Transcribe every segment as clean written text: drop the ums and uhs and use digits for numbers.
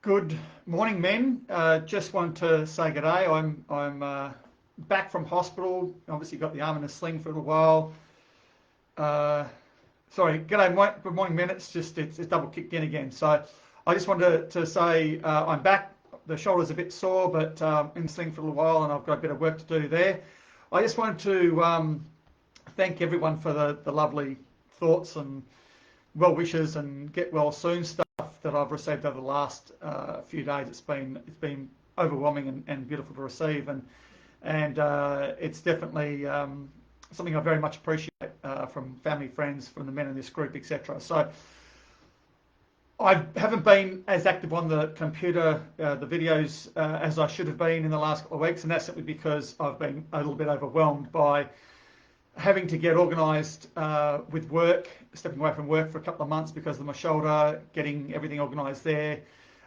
Good morning, men. Just want to say good day. I'm back from hospital. Obviously, got the arm in a sling for a little while. Uh, Sorry, good morning, men. It's double kicked in again. So I just wanted to say I'm back. The shoulder's a bit sore, but in the sling for a little while, and I've got a bit of work to do there. I just wanted to thank everyone for the lovely thoughts and well wishes and get well soon stuff that I've received over the last few days. It's been overwhelming and beautiful to receive, and it's definitely something I very much appreciate from family, friends, from the men in this group, etc. So I haven't been as active on the computer, the videos, as I should have been in the last couple of weeks, and that's simply because I've been a little bit overwhelmed by having to get organised with work, stepping away from work for a couple of months because of my shoulder, getting everything organised there,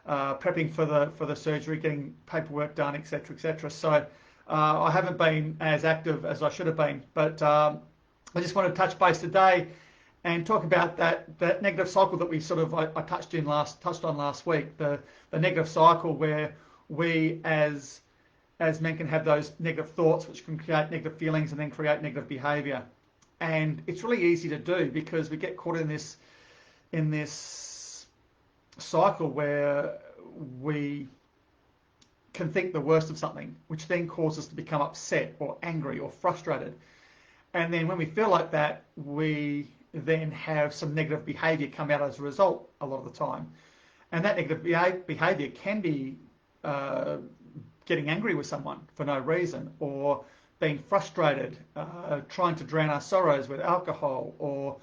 prepping for the surgery, getting paperwork done, etc., etc. So I haven't been as active as I should have been, but I just want to touch base today and talk about that negative cycle that I touched on last week, the negative cycle where we as men can have those negative thoughts which can create negative feelings and then create negative behavior. And it's really easy to do because we get caught in this cycle where we can think the worst of something, which then causes us to become upset or angry or frustrated. And then when we feel like that, we then have some negative behavior come out as a result a lot of the time. And that negative behavior can be getting angry with someone for no reason, or being frustrated, trying to drown our sorrows with alcohol, or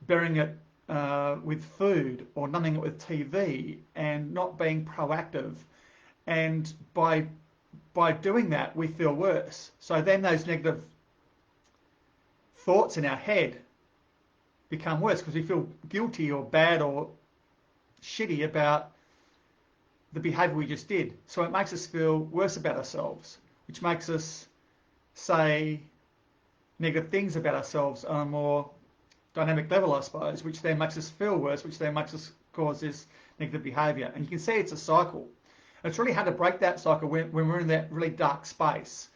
burying it with food, or numbing it with TV, and not being proactive. And by doing that, we feel worse. So then those negative thoughts in our head become worse because we feel guilty or bad or shitty about the behaviour we just did. So it makes us feel worse about ourselves, which makes us say negative things about ourselves on a more dynamic level, I suppose, which then makes us feel worse, which then makes us cause this negative behaviour. And you can see it's a cycle. It's really hard to break that cycle when we're in that really dark space.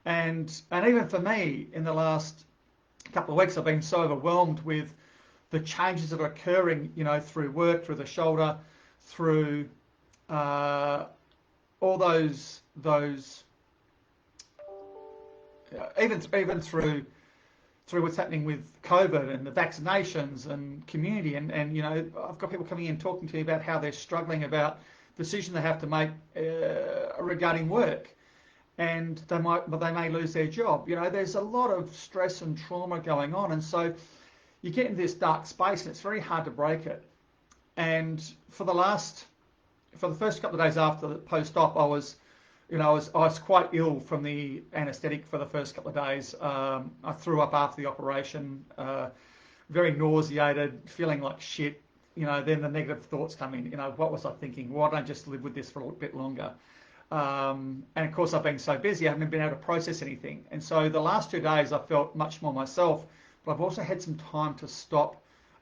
And even for me, in the last couple of weeks, I've been so overwhelmed with the changes that are occurring, through work, through the shoulder, through all those even through what's happening with COVID and the vaccinations and community, and I've got people coming in talking to me about how they're struggling about decisions they have to make regarding work, and they may lose their job. There's a lot of stress and trauma going on, and so you get into this dark space, and it's very hard to break it. And for the first couple of days after the post-op, I was quite ill from the anaesthetic for the first couple of days. I threw up after the operation, very nauseated, feeling like shit. Then the negative thoughts come in. What was I thinking? Why don't I just live with this for a little bit longer? And of course, I've been so busy, I haven't been able to process anything. And so the last 2 days, I felt much more myself, but I've also had some time to stop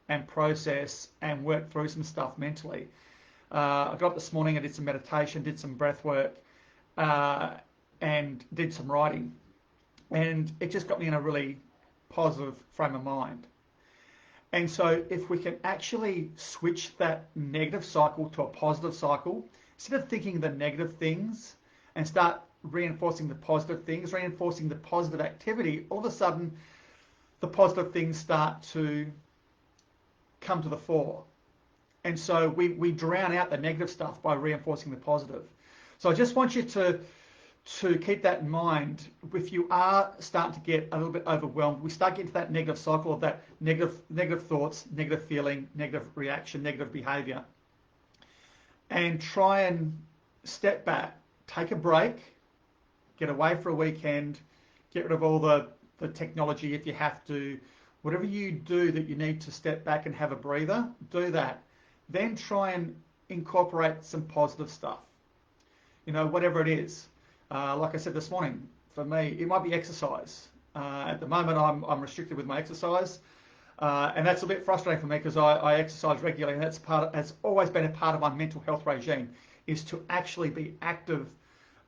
and process and work through some stuff mentally. I got up this morning, I did some meditation, did some breath work, and did some writing. And it just got me in a really positive frame of mind. And so if we can actually switch that negative cycle to a positive cycle, instead of thinking the negative things and start reinforcing the positive things, reinforcing the positive activity, all of a sudden the positive things start to come to the fore. And so we drown out the negative stuff by reinforcing the positive. So I just want you to keep that in mind. If you are starting to get a little bit overwhelmed, we start getting to that negative cycle of that negative thoughts, negative feeling, negative reaction, negative behaviour. And try and step back, take a break, get away for a weekend, get rid of all the technology if you have to. Whatever you do that you need to step back and have a breather, do that. Then try and incorporate some positive stuff. Whatever it is. Like I said this morning, for me, it might be exercise. At the moment, I'm restricted with my exercise. And that's a bit frustrating for me because I exercise regularly, and has always been a part of my mental health regime, is to actually be active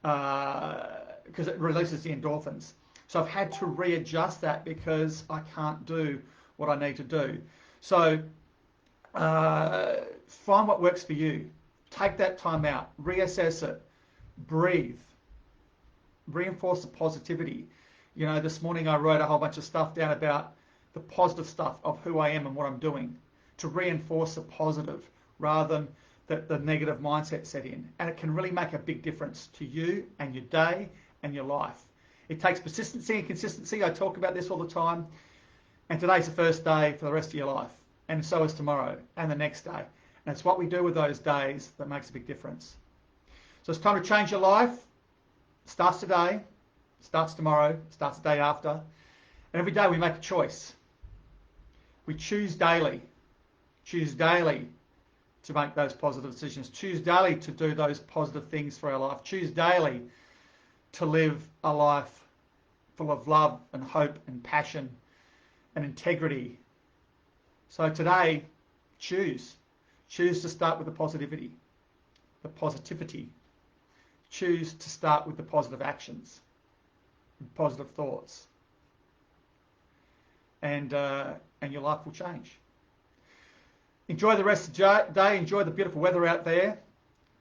because it releases the endorphins. So I've had to readjust that because I can't do what I need to do. So find what works for you. Take that time out, reassess it, breathe, reinforce the positivity. You know, this morning I wrote a whole bunch of stuff down about the positive stuff of who I am and what I'm doing to reinforce the positive rather than the negative mindset set in. And it can really make a big difference to you and your day and your life. It takes persistency and consistency. I talk about this all the time. And today's the first day for the rest of your life. And so is tomorrow and the next day. And it's what we do with those days that makes a big difference. So it's time to change your life. Starts today, starts tomorrow, starts the day after. And every day we make a choice. We choose daily. Choose daily to make those positive decisions. Choose daily to do those positive things for our life. Choose daily to live a life full of love and hope and passion and integrity. So today, choose. Choose to start with the positivity. The positivity. Choose to start with the positive actions and positive thoughts. And your life will change. Enjoy the rest of the day. Enjoy the beautiful weather out there.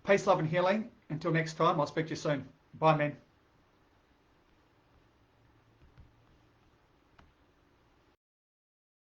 Peace, love and healing. Until next time, I'll speak to you soon. Bye, men.